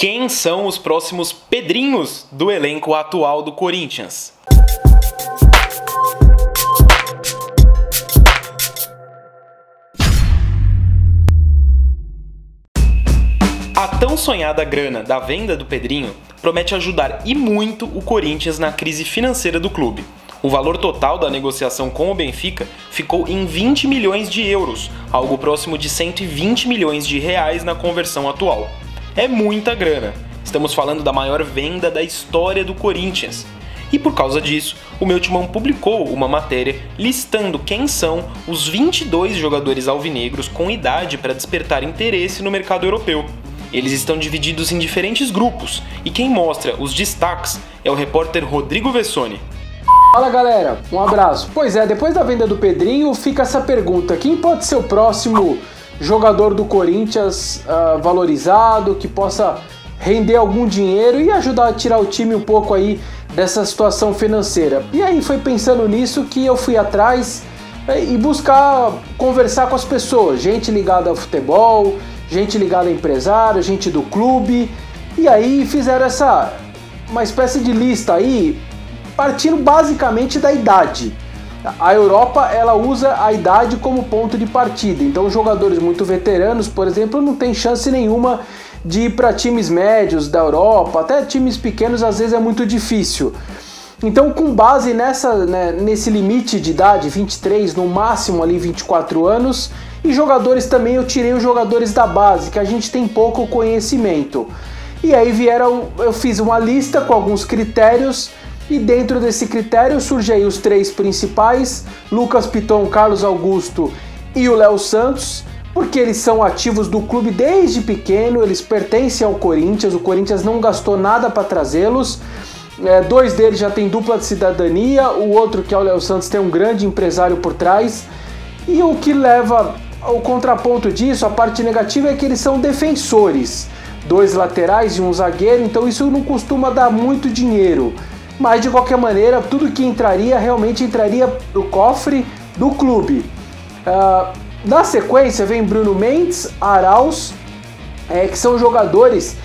Quem são os próximos Pedrinhos do elenco atual do Corinthians? A tão sonhada grana da venda do Pedrinho promete ajudar e muito o Corinthians na crise financeira do clube. O valor total da negociação com o Benfica ficou em 20 milhões de euros, algo próximo de 120 milhões de reais na conversão atual. É muita grana. Estamos falando da maior venda da história do Corinthians. E por causa disso, o Meu Timão publicou uma matéria listando quem são os 22 jogadores alvinegros com idade para despertar interesse no mercado europeu. Eles estão divididos em diferentes grupos, e quem mostra os destaques é o repórter Rodrigo Vessoni. Fala galera, um abraço. Pois é, depois da venda do Pedrinho fica essa pergunta: quem pode ser o próximo jogador do Corinthians valorizado, que possa render algum dinheiro e ajudar a tirar o time um pouco aí dessa situação financeira? E aí foi pensando nisso que eu fui atrás e buscar conversar com as pessoas, gente ligada ao futebol, gente ligada a empresário, gente do clube, e aí fizeram uma espécie de lista aí, partindo basicamente da idade. A Europa, ela usa a idade como ponto de partida, então jogadores muito veteranos, por exemplo, não tem chance nenhuma de ir para times médios da Europa, até times pequenos às vezes é muito difícil. Então, com base nesse limite de idade, 23, no máximo ali 24 anos, e jogadores também, eu tirei os jogadores da base, que a gente tem pouco conhecimento. E aí eu fiz uma lista com alguns critérios, e dentro desse critério surgem aí os três principais: Lucas Piton, Carlos Augusto e o Léo Santos, porque eles são ativos do clube desde pequeno, eles pertencem ao Corinthians, o Corinthians não gastou nada para trazê-los. Dois deles já têm dupla de cidadania, o outro, que é o Léo Santos, tem um grande empresário por trás. E o que leva ao contraponto disso, a parte negativa, é que eles são defensores, dois laterais e um zagueiro, então isso não costuma dar muito dinheiro. Mas de qualquer maneira, tudo que entraria realmente entraria no cofre do clube. Na sequência vem Bruno Mendes, Arauz, que são jogadores,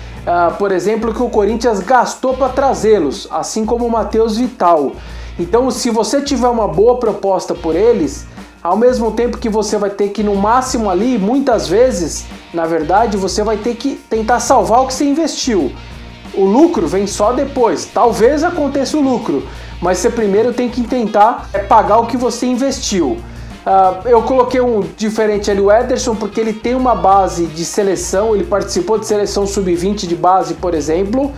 por exemplo, que o Corinthians gastou para trazê-los, assim como o Matheus Vital. Então, se você tiver uma boa proposta por eles, ao mesmo tempo que você vai ter que, no máximo ali, muitas vezes, na verdade, você vai ter que tentar salvar o que você investiu. O lucro vem só depois. Talvez aconteça o lucro, mas você primeiro tem que tentar pagar o que você investiu. Eu coloquei um diferente ali, o Ederson, porque ele tem uma base de seleção, ele participou de seleção sub-20 de base, por exemplo,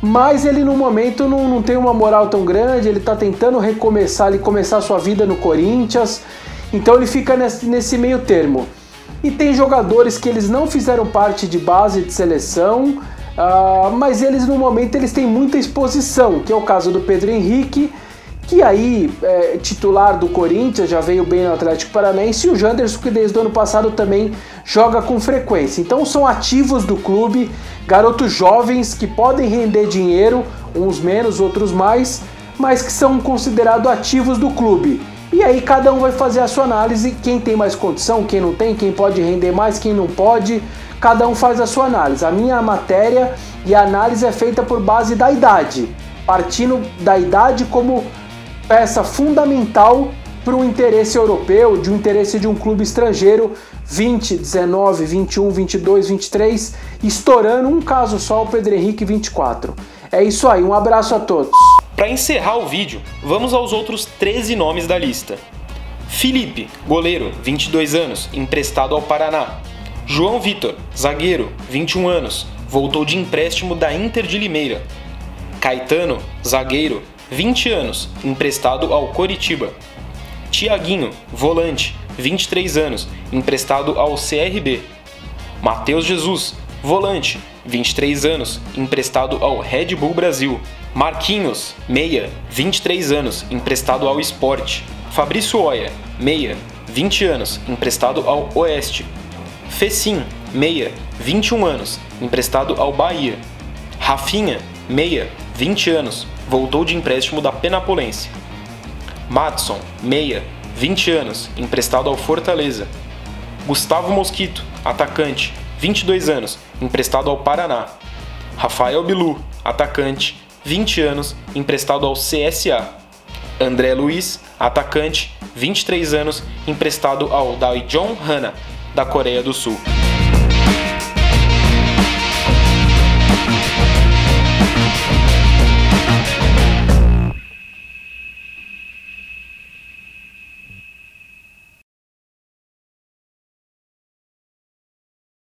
mas ele no momento não tem uma moral tão grande, ele está tentando recomeçar, começar a sua vida no Corinthians, então ele fica nesse meio termo. E tem jogadores que eles não fizeram parte de base de seleção, mas eles no momento eles têm muita exposição, que é o caso do Pedro Henrique, que aí é titular do Corinthians, já veio bem no Atlético Paranaense, e o Janderson, que desde o ano passado também joga com frequência. Então são ativos do clube, garotos jovens que podem render dinheiro, uns menos, outros mais, mas que são considerados ativos do clube. E aí cada um vai fazer a sua análise, quem tem mais condição, quem não tem, quem pode render mais, quem não pode, cada um faz a sua análise. A minha matéria e a análise é feita por base da idade, partindo da idade como peça fundamental para o interesse europeu, de um interesse de um clube estrangeiro, 20, 19, 21, 22, 23, estourando um caso só, o Pedro Henrique, 24. É isso aí, um abraço a todos. Para encerrar o vídeo, vamos aos outros 13 nomes da lista. Felipe, goleiro, 22 anos, emprestado ao Paraná. João Vitor, zagueiro, 21 anos, voltou de empréstimo da Inter de Limeira. Caetano, zagueiro, 20 anos, emprestado ao Coritiba. Tiaguinho, volante, 23 anos, emprestado ao CRB. Matheus Jesus, volante, 23 anos, emprestado ao Red Bull Brasil. Marquinhos, meia, 23 anos, emprestado ao Sport. Fabrício Oia, meia, 20 anos, emprestado ao Oeste. Fecim, meia, 21 anos, emprestado ao Bahia. Rafinha, meia, 20 anos, voltou de empréstimo da Penapolense. Madson, meia, 20 anos, emprestado ao Fortaleza. Gustavo Mosquito, atacante, 22 anos, emprestado ao Paraná. Rafael Bilu, atacante, 20 anos, emprestado ao CSA. André Luiz, atacante, 23 anos, emprestado ao Daejeon Hana, da Coreia do Sul.